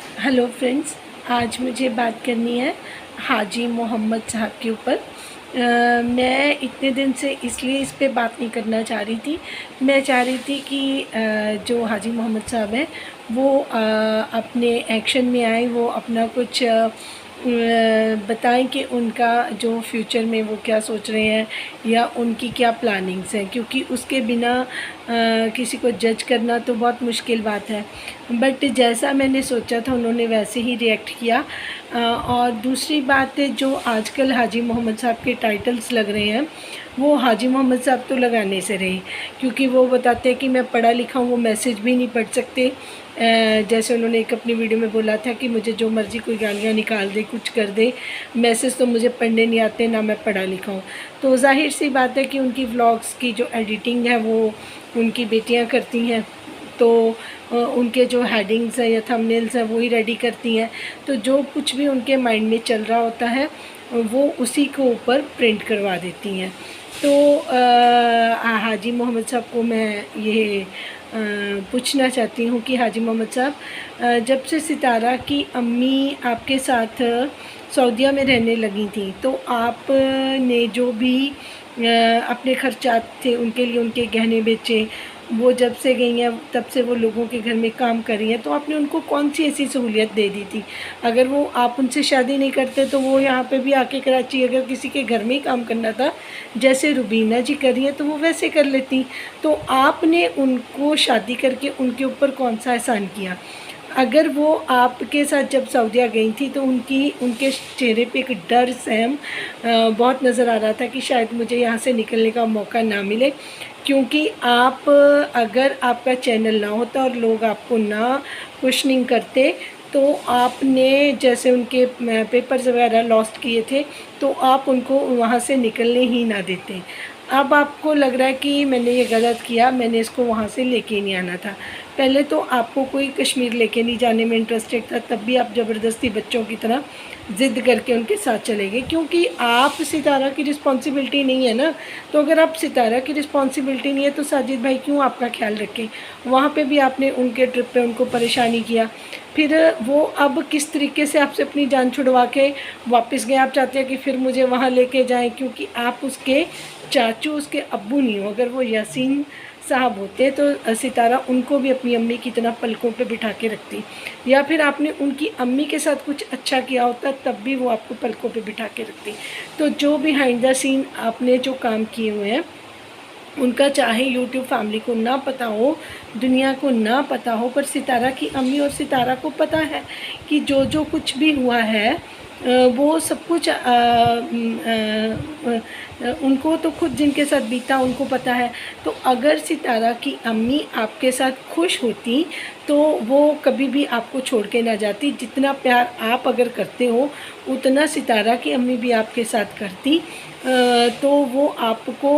Hello friends, आज मुझे बात करनी है हाजी मोहम्मद साहब के ऊपर। मैं इतने दिन से इसलिए इस पे बात नहीं करना चाह रही थी। मैं चाह रही थी कि जो हाजी मोहम्मद साहब हैं वो अपने एक्शन में आए, वो अपना कुछ बताएं कि उनका जो फ्यूचर में वो क्या सोच रहे हैं या उनकी क्या प्लानिंग्स हैं, क्योंकि उसके बिना किसी को जज करना तो बहुत मुश्किल बात है। बट जैसा मैंने सोचा था उन्होंने वैसे ही रिएक्ट किया। और दूसरी बात है, जो आजकल हाजी मोहम्मद साहब के टाइटल्स लग रहे हैं वो हाजी मोहम्मद साहब तो लगाने से रहे, क्योंकि वो बताते हैं कि मैं पढ़ा लिखा हूँ, वो मैसेज भी नहीं पढ़ सकते। जैसे उन्होंने एक अपनी वीडियो में बोला था कि मुझे जो मर्ज़ी कोई गालियाँ निकाल दे, कुछ कर दे, मैसेज तो मुझे पढ़ने नहीं आते, ना मैं पढ़ा लिखा हूँ। तो ज़ाहिर सी बात है कि उनकी व्लॉग्स की जो एडिटिंग है वो उनकी बेटियाँ करती हैं, तो उनके जो हेडिंग्स हैं या थंबनेल्स हैं वही रेडी करती हैं। तो जो कुछ भी उनके माइंड में चल रहा होता है वो उसी को ऊपर प्रिंट करवा देती हैं। तो हाजी मोहम्मद साहब को मैं ये पूछना चाहती हूँ कि हाजी मोहम्मद साहब, जब से सितारा की अम्मी आपके साथ सऊदीया में रहने लगी थी तो आपने जो भी अपने खर्चात थे उनके लिए उनके गहने बेचे, वो जब से गई हैं तब से वो लोगों के घर में काम कर रही हैं, तो आपने उनको कौन सी ऐसी सहूलियत दे दी थी? अगर वो आप उनसे शादी नहीं करते तो वो यहाँ पे भी आके कराची अगर किसी के घर में ही काम करना था, जैसे रुबीना जी कर रही हैं, तो वो वैसे कर लेती। तो आपने उनको शादी करके उनके ऊपर कौन सा एहसान किया? अगर वो आपके साथ जब सऊदीया गई थी तो उनके चेहरे पे एक डर सहम बहुत नज़र आ रहा था कि शायद मुझे यहाँ से निकलने का मौका ना मिले, क्योंकि आप अगर आपका चैनल ना होता और लोग आपको ना क्वेश्चनिंग करते तो आपने जैसे उनके पेपर्स वगैरह लॉस्ट किए थे तो आप उनको वहाँ से निकलने ही ना देते। अब आपको लग रहा है कि मैंने ये गलत किया, मैंने इसको वहाँ से लेके नहीं आना था। पहले तो आपको कोई कश्मीर लेके नहीं जाने में इंटरेस्टेड था, तब भी आप ज़बरदस्ती बच्चों की तरह ज़िद करके उनके साथ चले गए, क्योंकि आप सितारा की रिस्पॉन्सिबिलिटी नहीं है ना। तो अगर आप सितारा की रिस्पॉन्सिबिलिटी नहीं है तो साजिद भाई क्यों आपका ख्याल रखें? वहाँ पे भी आपने उनके ट्रिप पे उनको परेशानी किया, फिर वो अब किस तरीके से आपसे अपनी जान छुड़वा के वापस गए। आप चाहते हैं कि फिर मुझे वहाँ लेके जाएं, क्योंकि आप उसके चाचू, उसके अब्बू नहीं हो। अगर वो यासीन साहब होते तो सितारा उनको भी अपनी अम्मी की तरह पलकों पे बिठा के रखती, या फिर आपने उनकी अम्मी के साथ कुछ अच्छा किया होता तब भी वो आपको पलकों पे बिठा के रखती। तो जो बिहाइंड द सीन आपने जो काम किए हुए हैं उनका चाहे यूट्यूब फैमिली को ना पता हो, दुनिया को ना पता हो, पर सितारा की अम्मी और सितारा को पता है कि जो जो कुछ भी हुआ है वो सब कुछ उनको तो खुद जिनके साथ बीता उनको पता है। तो अगर सितारा की अम्मी आपके साथ खुश होती तो वो कभी भी आपको छोड़ के ना जाती। जितना प्यार आप अगर करते हो उतना सितारा की अम्मी भी आपके साथ करती, तो वो आपको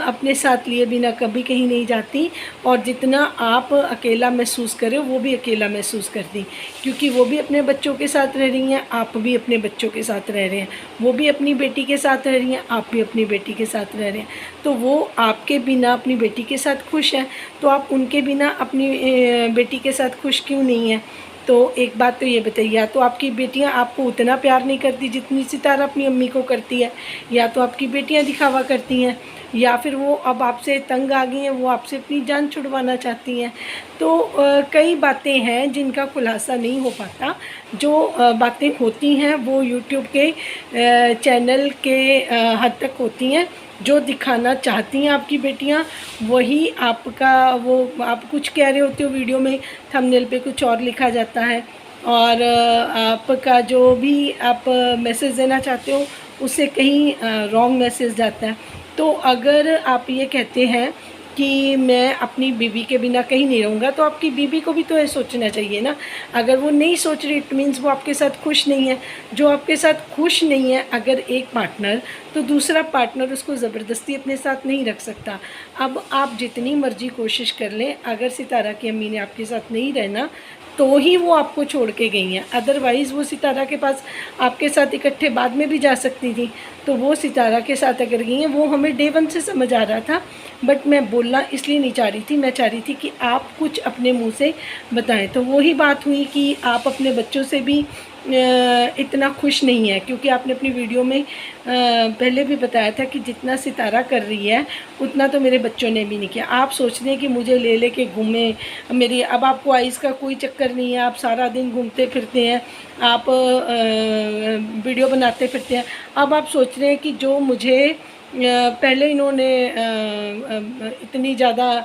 अपने साथ लिए बिना कभी कहीं नहीं जाती, और जितना आप अकेला महसूस करें वो भी अकेला महसूस करती, क्योंकि वो भी अपने बच्चों के साथ रह रही हैं, आप भी अपने बच्चों के साथ रह रहे हैं। वो भी अपनी बेटी के साथ रह रही हैं, आप भी अपनी बेटी के साथ रह रहे हैं। तो वो आपके बिना अपनी बेटी के साथ खुश है, तो आप उनके बिना अपनी बेटी के साथ खुश क्यों नहीं हैं? तो एक बात तो ये बताइए, या तो आपकी बेटियां आपको उतना प्यार नहीं करती जितनी सितारा अपनी अम्मी को करती है, या तो आपकी बेटियां दिखावा करती हैं, या फिर वो अब आपसे तंग आ गई हैं, वो आपसे अपनी जान छुड़वाना चाहती हैं। तो कई बातें हैं जिनका खुलासा नहीं हो पाता। जो बातें होती हैं वो यूट्यूब के चैनल के हद तक होती हैं। जो दिखाना चाहती हैं आपकी बेटियां वही आपका, वो आप कुछ कह रहे होते हो वीडियो में, थंबनेल पे कुछ और लिखा जाता है, और आपका जो भी आप मैसेज देना चाहते हो उससे कहीं रॉन्ग मैसेज जाता है। तो अगर आप ये कहते हैं कि मैं अपनी बीवी के बिना कहीं नहीं रहूँगा, तो आपकी बीवी को भी तो ये सोचना चाहिए ना। अगर वो नहीं सोच रही इट मीन्स वो आपके साथ खुश नहीं है। जो आपके साथ खुश नहीं है अगर एक पार्टनर, तो दूसरा पार्टनर उसको ज़बरदस्ती अपने साथ नहीं रख सकता। अब आप जितनी मर्ज़ी कोशिश कर लें, अगर सितारा की अम्मी ने आपके साथ नहीं रहना तो ही वो आपको छोड़ के गई हैं, अदरवाइज़ वो सितारा के पास आपके साथ इकट्ठे बाद में भी जा सकती थी। तो वो सितारा के साथ अगर गई हैं, वो हमें डे वन से समझ आ रहा था बट मैं बोलना इसलिए नहीं चाह रही थी, मैं चाह रही थी कि आप कुछ अपने मुंह से बताएं। तो वही बात हुई कि आप अपने बच्चों से भी इतना खुश नहीं है, क्योंकि आपने अपनी वीडियो में पहले भी बताया था कि जितना सितारा कर रही है उतना तो मेरे बच्चों ने भी नहीं किया। आप सोच रहे हैं कि मुझे ले ले के घूमें मेरी, अब आपको आइज़ का कोई चक्कर नहीं है, आप सारा दिन घूमते फिरते हैं, आप वीडियो बनाते फिरते हैं। अब आप सोच रहे हैं कि जो मुझे पहले इन्होंने इतनी ज़्यादा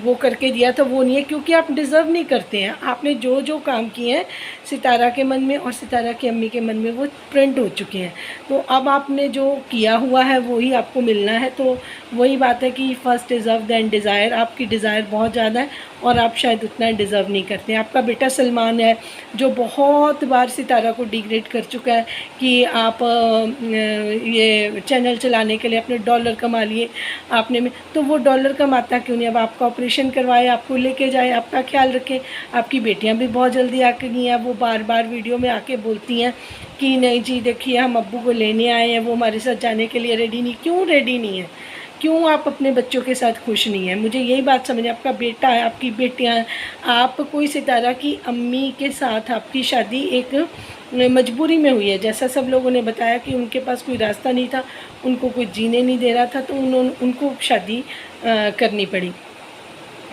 वो करके दिया था वो नहीं है, क्योंकि आप डिज़र्व नहीं करते हैं। आपने जो जो काम किए हैं सितारा के मन में और सितारा की अम्मी के मन में वो प्रिंट हो चुके हैं। तो अब आपने जो किया हुआ है वही आपको मिलना है। तो वही बात है कि फर्स्ट डिज़र्व दैन डिज़ायर। आपकी डिज़ायर बहुत ज़्यादा है और आप शायद उतना डिज़र्व नहीं करते। आपका बेटा सलमान है जो बहुत बार सितारा को डिग्रेड कर चुका है कि आप ये चैनल चलाने के लिए अपने डॉलर कमा लिए आपने में, तो वो डॉलर कमाता क्यों नहीं? अब आपका ऑपरेशन करवाए, आपको लेके जाए, आपका ख्याल रखे। आपकी बेटियां भी बहुत जल्दी आके गई हैं, वो बार बार वीडियो में आके बोलती हैं कि नहीं जी देखिए हम अब्बू को लेने आए हैं, वो हमारे साथ जाने के लिए रेडी नहीं। क्यों रेडी नहीं है? क्यों आप अपने बच्चों के साथ खुश नहीं हैं? मुझे यही बात समझ। आपका बेटा है, आपकी बेटियां हैं, आप कोई सितारा की अम्मी के साथ आपकी शादी एक मजबूरी में हुई है। जैसा सब लोगों ने बताया कि उनके पास कोई रास्ता नहीं था, उनको कोई जीने नहीं दे रहा था, तो उनको शादी करनी पड़ी,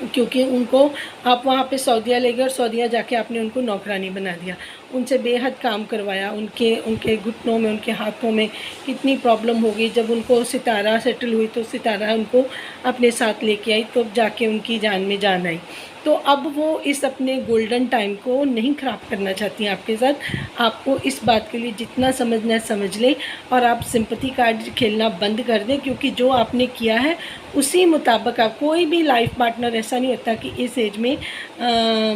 क्योंकि उनको आप वहाँ पे सऊदीया ले गए और सऊदीया जाके आपने उनको नौकरानी बना दिया, उनसे बेहद काम करवाया। उनके घुटनों में, उनके हाथों में कितनी प्रॉब्लम हो गई। जब उनको सितारा सेटल हुई तो सितारा उनको अपने साथ लेके आई, तो जाके उनकी जान में जान आई। तो अब वो इस अपने गोल्डन टाइम को नहीं ख़राब करना चाहती हैं आपके साथ। आपको इस बात के लिए जितना समझना है समझ लें और आप सिंपैथी कार्ड खेलना बंद कर दें, क्योंकि जो आपने किया है उसी मुताबिक आप, कोई भी लाइफ पार्टनर ऐसा नहीं होता कि इस एज में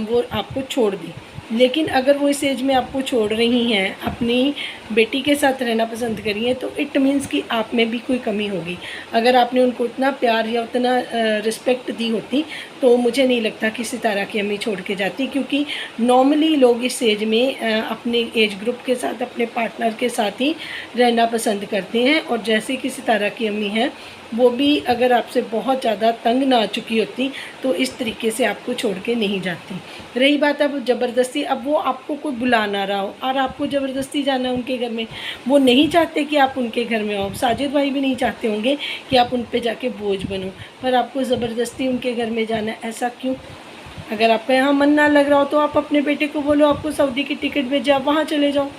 वो आपको छोड़ दे। लेकिन अगर वो इस एज में आपको छोड़ रही हैं, अपनी बेटी के साथ रहना पसंद करी हैं, तो इट मीन्स कि आप में भी कोई कमी होगी। अगर आपने उनको इतना प्यार या उतना रिस्पेक्ट दी होती तो मुझे नहीं लगता कि सितारा की अम्मी छोड़ के जाती, क्योंकि नॉर्मली लोग इस एज में अपने एज ग्रुप के साथ, अपने पार्टनर के साथ ही रहना पसंद करते हैं। और जैसे कि सितारा की अम्मी हैं, वो भी अगर आपसे बहुत ज़्यादा तंग ना आ चुकी होती तो इस तरीके से आपको छोड़ के नहीं जाती। रही बात अब ज़बरदस्ती, अब वो आपको कोई बुला ना रहा हो और आपको ज़बरदस्ती जाना उनके घर में, वो नहीं चाहते कि आप उनके घर में आओ। साजिद भाई भी नहीं चाहते होंगे कि आप उन पे जाके बोझ बनो, पर आपको ज़बरदस्ती उनके घर में जाना, ऐसा क्यों? अगर आपका यहाँ मन ना लग रहा हो तो आप अपने बेटे को बोलो आपको सऊदी की टिकट भेजे, आप वहाँ चले जाओ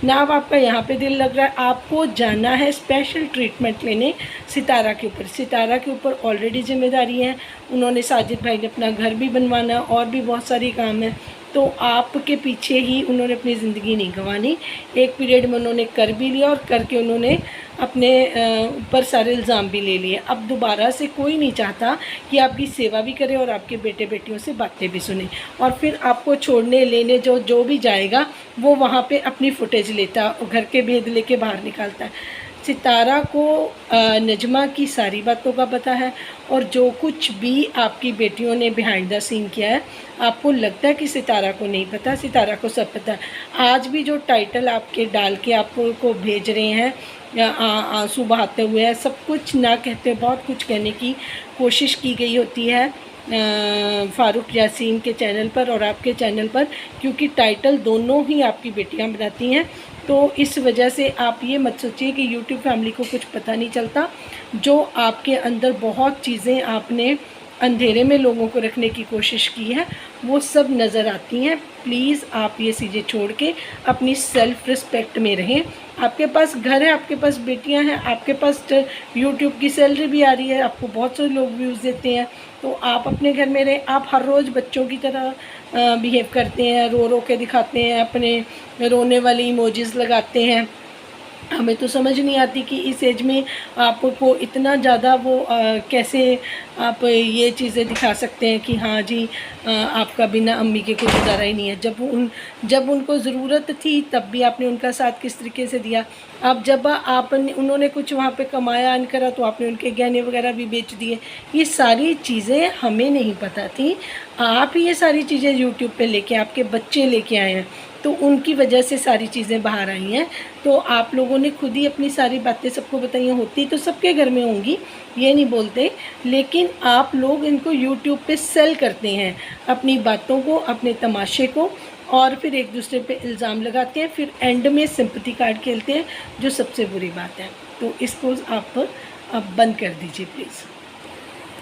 ना। अब आपका यहाँ पे दिल लग रहा है, आपको जाना है स्पेशल ट्रीटमेंट लेने सितारा के ऊपर। सितारा के ऊपर ऑलरेडी जिम्मेदारी है, उन्होंने साजिद भाई ने अपना घर भी बनवाना और भी बहुत सारी काम है, तो आपके पीछे ही उन्होंने अपनी ज़िंदगी नहीं गंवानी। एक पीरियड में उन्होंने कर भी लिया और करके उन्होंने अपने ऊपर सारे इल्ज़ाम भी ले लिए। अब दोबारा से कोई नहीं चाहता कि आपकी सेवा भी करे और आपके बेटे बेटियों से बातें भी सुने, और फिर आपको छोड़ने लेने जो भी जाएगा वो वहाँ पे अपनी फुटेज लेता, घर के भेद लेके बाहर निकालता है। सितारा को नजमा की सारी बातों का पता है, और जो कुछ भी आपकी बेटियों ने बिहाइंड द सीन किया है, आपको लगता है कि सितारा को नहीं पता, सितारा को सब पता है। आज भी जो टाइटल आपके डाल के आपको भेज रहे हैं या आंसू बहाते हुए है, सब कुछ ना कहते बहुत कुछ कहने की कोशिश की गई होती है फ़ारूक यासीन के चैनल पर और आपके चैनल पर, क्योंकि टाइटल दोनों ही आपकी बेटियां बनाती हैं। तो इस वजह से आप ये मत सोचिए कि यूट्यूब फैमिली को कुछ पता नहीं चलता। जो आपके अंदर बहुत चीज़ें आपने अंधेरे में लोगों को रखने की कोशिश की है वो सब नज़र आती हैं। प्लीज़ आप ये चीज़ें छोड़ के अपनी सेल्फ़ रिस्पेक्ट में रहें। आपके पास घर है, आपके पास बेटियां हैं, आपके पास यूट्यूब की सैलरी भी आ रही है, आपको बहुत सारे लोग व्यूज़ देते हैं, तो आप अपने घर में रहें। आप हर रोज़ बच्चों की तरह बिहेव करते हैं, रो रो के दिखाते हैं, अपने रोने वाली इमोजीज़ लगाते हैं। हमें तो समझ नहीं आती कि इस एज में आपको इतना ज़्यादा वो कैसे आप ये चीज़ें दिखा सकते हैं कि हाँ जी आपका बिना अम्मी के कुछ गुजारा ही नहीं है। जब उनको ज़रूरत थी तब भी आपने उनका साथ किस तरीके से दिया। अब जब उन्होंने कुछ वहाँ पे कमाया नहीं करा तो आपने उनके गहने वगैरह भी बेच दिए। ये सारी चीज़ें हमें नहीं पता थी, आप ये सारी चीज़ें यूट्यूब पे लेके आपके बच्चे लेके आए हैं। तो उनकी वजह से सारी चीज़ें बाहर आई हैं। तो आप लोगों ने खुद ही अपनी सारी बातें सबको बताई होती तो सबके घर में होंगी, ये नहीं बोलते, लेकिन आप लोग इनको यूट्यूब पे सेल करते हैं अपनी बातों को, अपने तमाशे को, और फिर एक दूसरे पे इल्ज़ाम लगाते हैं, फिर एंड में सिंपैथी कार्ड खेलते हैं, जो सबसे बुरी बात है। तो इसको आप अब बंद कर दीजिए प्लीज़।